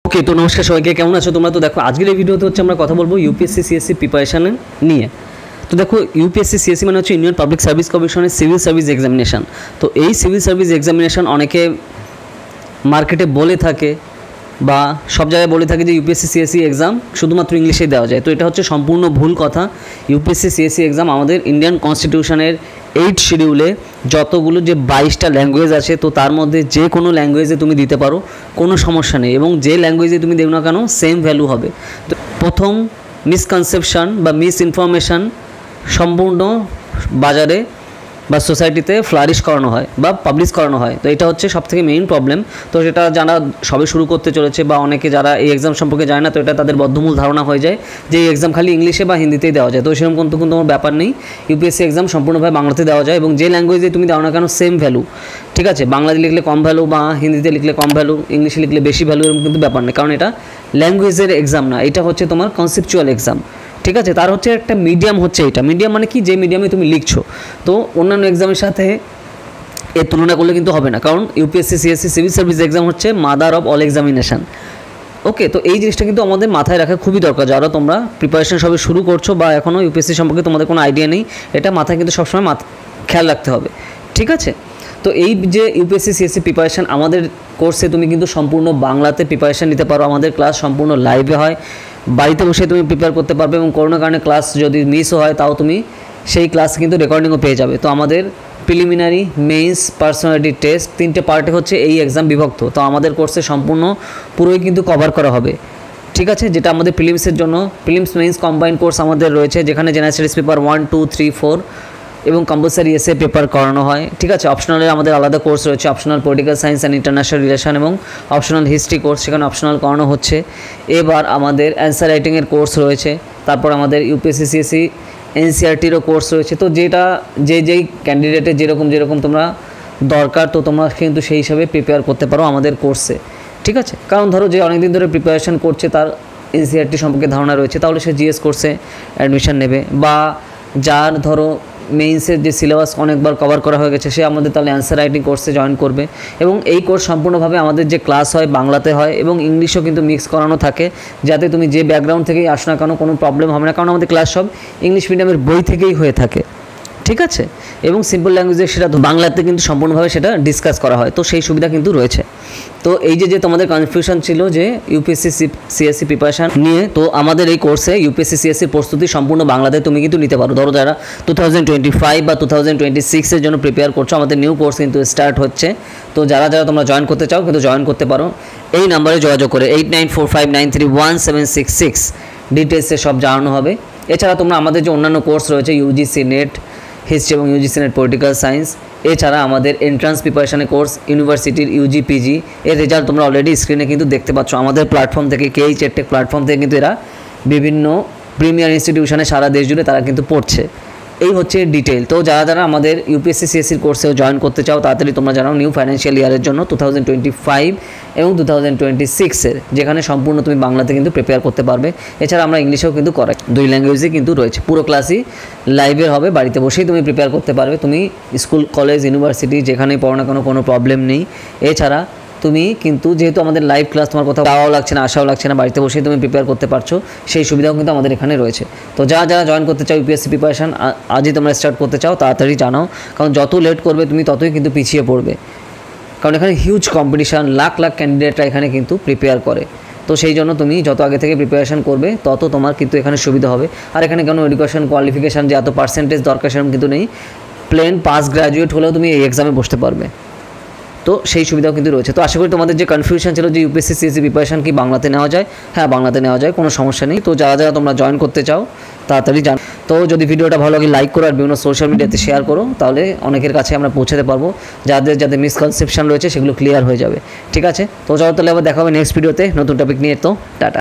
ওকে, তো নমস্কার সবাইকে, কেমন আছো তোমরা? তো দেখো আজকের এই ভিডিওতে হচ্ছে আমরা কথা বলবো ইউপিএসসি সিএসসি প্রিপারেশন নিয়ে। তো দেখো ইউপিএসসি সিএসসি মানে হচ্ছে ইন্ডিয়ান পাবলিক সার্ভিস কমিশনের সিভিল সার্ভিস এক্সামিনেশান। তো এই সিভিল সার্ভিস এক্সামিনেশান অনেকে মার্কেটে বলে থাকে বা সব জায়গায় বলে থাকে যে ইউপিএসসি সিএসসি এক্সাম শুধুমাত্র ইংলিশেই দেওয়া যায়। তো এটা হচ্ছে সম্পূর্ণ ভুল কথা। ইউপিএসসি সিএসসি এক্সাম আমাদের ইন্ডিয়ান কনস্টিটিউশনের 8 শিডিউলে যতগুলো যে 22টা ল্যাঙ্গুয়েজ আছে, তো তার মধ্যে যে কোনো ল্যাঙ্গুয়েজে তুমি দিতে পারো, কোনো সমস্যা নেই, এবং যে ল্যাঙ্গুয়েজে তুমি দেও না কেন সেম ভ্যালু হবে। তো প্রথম মিসকনসেপশন বা মিস ইনফরমেশান সম্পূর্ণ বাজারে বা সোসাইটিতে ফ্লারিশ করানো হয় বা পাবলিশ করানো হয়। তো এটা হচ্ছে সবথেকে মেইন প্রবলেম। তো সেটা যারা সবে শুরু করতে চলেছে বা অনেকে যারা এই এক্সাম সম্পর্কে জানে না, তো এটা তাদের বদ্ধমূল ধারণা হয়ে যায় যে এই এক্সাম খালি ইংলিশে বা হিন্দিতেই দেওয়া যায়। তো সেরকম কোনো ব্যাপার নেই। ইউপিএসসি এক্সাম সম্পূর্ণভাবে বাংলাতে দেওয়া যায়, এবং যে ল্যাঙ্গুয়েজে তুমি দাও না কেন সেম ভ্যালু। ঠিক আছে, বাংলাতে লিখলে কম ভ্যালু বা হিন্দিতে লিখলে কম ভ্যালু, ইংলিশে লিখলে বেশি ভ্যালু, এরকম কিন্তু ব্যাপার নেই, কারণ এটা ল্যাঙ্গুয়েজের এক্সাম না, এটা হচ্ছে তোমার কনসেপচুয়াল এক্সাম। ঠিক আছে, তার হচ্ছে একটা মিডিয়াম হচ্ছে এটা। মিডিয়াম মানে কি, যে মিডিয়ামে তুমি লিখছো। তো অন্যান্য এক্সামের সাথে এর তুলনা করলে কিন্তু হবে না, কারণ UPSC CSE civil service exam হচ্ছে মাদার অফ অল এক্সামিনেশান। ওকে, তো এই জিনিসটা কিন্তু আমাদের মাথায় রাখা খুবই দরকার। যারা তোমরা প্রিপারেশন সবে শুরু করছো বা এখনও ইউপিএসসি সম্পর্কে তোমাদের কোনো আইডিয়া নেই, এটা মাথায় কিন্তু সবসময় খেয়াল রাখতে হবে। ঠিক আছে, তো এই যে ইউপিএসসি সিএসসি প্রিপারেশান আমাদের কোর্সে তুমি কিন্তু সম্পূর্ণ বাংলাতে প্রিপারেশান নিতে পারো। আমাদের ক্লাস সম্পূর্ণ লাইভে হয়, বাড়িতে বসে তুমি প্রিপেয়ার করতে পারবে, এবং করোনার কারণে ক্লাস যদি মিসও হয় তাও তুমি সেই ক্লাস কিন্তু রেকর্ডিংও পেয়ে যাবে। তো আমাদের প্রিলিমিনারি, মেইনস, পার্সোনালিটি টেস্ট 3টে পার্টে হচ্ছে এই এক্সাম বিভক্ত। তো আমাদের কোর্সে সম্পূর্ণ পুরোই কিন্তু কভার করা হবে। ঠিক আছে, যেটা আমাদের প্রিলিমসের জন্য প্রিলিমস মেইনস কম্বাইন্ড কোর্স আমাদের রয়েছে, যেখানে জেনারেল স্টাডিজ পেপার 1, 2, 3, 4 এবং কম্পালসারি এসে পেপার করানো হয়। ঠিক আছে, অপশনালের আমাদের আলাদা কোর্স রয়েছে, optional political science and international relation এবং অপশনাল হিস্ট্রি কোর্স, সেখানে অপশনাল করানো হচ্ছে। এবার আমাদের অ্যান্সার রাইটিংয়ের কোর্স রয়েছে, তারপর আমাদের ইউপিএসসি সিএসসি এনসিআরটিরও কোর্স রয়েছে। তো যেটা যেই ক্যান্ডিডেটের যেরকম তোমরা দরকার, তো তোমরা কিন্তু সেই হিসাবে প্রিপেয়ার করতে পারো আমাদের কোর্সে। ঠিক আছে, কারণ ধরো যে অনেকদিন ধরে প্রিপারেশন করছে, তার এনসিআরটি সম্পর্কে ধারণা রয়েছে, তাহলে সে জিএস কোর্সে অ্যাডমিশন নেবে, বা যার ধরো মেইনসের যে সিলেবাস অনেকবার কভার করা হয়ে গেছে, সে আমাদের তাহলে অ্যান্সার রাইটিং কোর্সে জয়েন করবে। এবং এই কোর্স সম্পূর্ণভাবে আমাদের যে ক্লাস হয় বাংলাতে হয়, এবং ইংলিশও কিন্তু মিক্স করানো থাকে, যাতে তুমি যে ব্যাকগ্রাউন্ড থেকেই আসো না কেন কোনো প্রবলেম হবে না, কারণ আমাদের ক্লাস সব ইংলিশ মিডিয়ামের বই থেকেই হয়ে থাকে। ঠিক আছে, এবং সিম্পল ল্যাঙ্গুয়েজে সেটা বাংলাতে কিন্তু সম্পূর্ণভাবে সেটা ডিসকাস করা হয়। তো সেই সুবিধা কিন্তু রয়েছে। তো এই যে তোমাদের কনফিউশন ছিল যে ইউপিএসসি সিএসসি প্রিপারেশান নিয়ে, তো আমাদের এই কোর্সে ইউপিএসসি সিএসসির প্রস্তুতি সম্পূর্ণ বাংলাতে তুমি কিন্তু নিতে পারো। ধরো যারা 2025 বা 2026-এর জন্য প্রিপেয়ার করছো, আমাদের নিউ কোর্স কিন্তু স্টার্ট হচ্ছে। তো যারা তোমরা জয়েন করতে চাও কিন্তু জয়েন করতে পারো এই নাম্বারে যোগাযোগ করে 8945931766 ডিটেলসে সব জানানো হবে। এছাড়া তোমরা আমাদের যে অন্যান্য কোর্স রয়েছে, ইউজিসি নেট হিস্ট্রি এবং ইউজিসি নেট পলিটিক্যাল সায়েন্স, এছাড়া আমাদের এন্ট্রান্স প্রিপারেশনের কোর্স ইউনিভার্সিটির ইউজি পিজি, এর রেজাল্ট তোমরা অলরেডি স্ক্রিনে কিন্তু দেখতে পাচ্ছ আমাদের প্ল্যাটফর্ম থেকে, KH EdTech প্ল্যাটফর্ম থেকে কিন্তু এরা বিভিন্ন প্রিমিয়ার ইনস্টিটিউশনে সারা দেশ জুড়ে তারা কিন্তু পড়ছে। এই হচ্ছে ডিটেল। তো যারা আমাদের ইউপিএসসি সিএসসির কোর্সেও জয়েন করতে চাও, তাড়াতাড়ি তোমরা জানাও নিউ ফাইন্যান্সিয়াল ইয়ারের জন্য 2025 এবং 2026-এর, যেখানে সম্পূর্ণ তুমি বাংলাতে কিন্তু প্রিপেয়ার করতে পারবে। এছাড়া আমরা ইংলিশেও কিন্তু করাই, 2 ল্যাঙ্গুয়েজে কিন্তু রয়েছে। পুরো ক্লাসই লাইভের হবে, বাড়িতে বসেই তুমি প্রিপেয়ার করতে পারবে। তুমি স্কুল, কলেজ, ইউনিভার্সিটি যেখানেই পড়ো না কোনো প্রবলেম নেই। এছাড়া তুমি কিন্তু যেহেতু আমাদের লাইভ ক্লাস, তোমার কোথাও যাওয়াও লাগছে না, আসাও লাগছে না, বাড়িতে বসেই তুমি প্রিপেয়ার করতে পারছো, সেই সুবিধাও কিন্তু আমাদের এখানে রয়েছে। তো যারা জয়েন করতে চাও ইউপিএসসি প্রিপারেশান, আজই তোমরা স্টার্ট করতে চাও, তাড়াতাড়ি জানাও, কারণ যত লেট করবে তুমি ততই কিন্তু পিছিয়ে পড়বে, কারণ এখানে হিউজ কম্পিটিশান, লাখ ক্যান্ডিডেটরা এখানে কিন্তু প্রিপেয়ার করে। তো সেই জন্য তুমি যত আগে থেকে প্রিপারেশান করবে তত তোমার কিন্তু এখানে সুবিধা হবে। আর এখানে কোনো এডুকেশন কোয়ালিফিকেশান যে এত পার্সেন্টেজ দরকার সেরকম কিন্তু নেই, প্লেন পাস গ্র্যাজুয়েট হলেও তুমি এই এক্সামে বসতে পারবে। তো সেই সুবিধাও কিন্তু রয়েছে। তো আশা করি তোমাদের যে কনফিউশন ছিল যে ইউপিএসসি সিএসসি প্রিপারেশান কি বাংলাতে নেওয়া যায়, হ্যাঁ বাংলাতে নেওয়া যায়, কোনো সমস্যা নেই। তো যারা তোমরা জয়েন করতে চাও তাড়াতাড়ি জানো। তো যদি ভিডিওটা ভালো লাগে লাইক করো, আর বিভিন্ন সোশ্যাল মিডিয়াতে শেয়ার করো, তাহলে অনেকের কাছে আমরা পৌঁছাতে পারবো, যাদের মিসকনসেপশন রয়েছে সেগুলো ক্লিয়ার হয়ে যাবে। ঠিক আছে, তো চলো তাহলে আবার দেখা হবে নেক্সট ভিডিওতে নতুন টপিক নিয়ে। তো টাটা।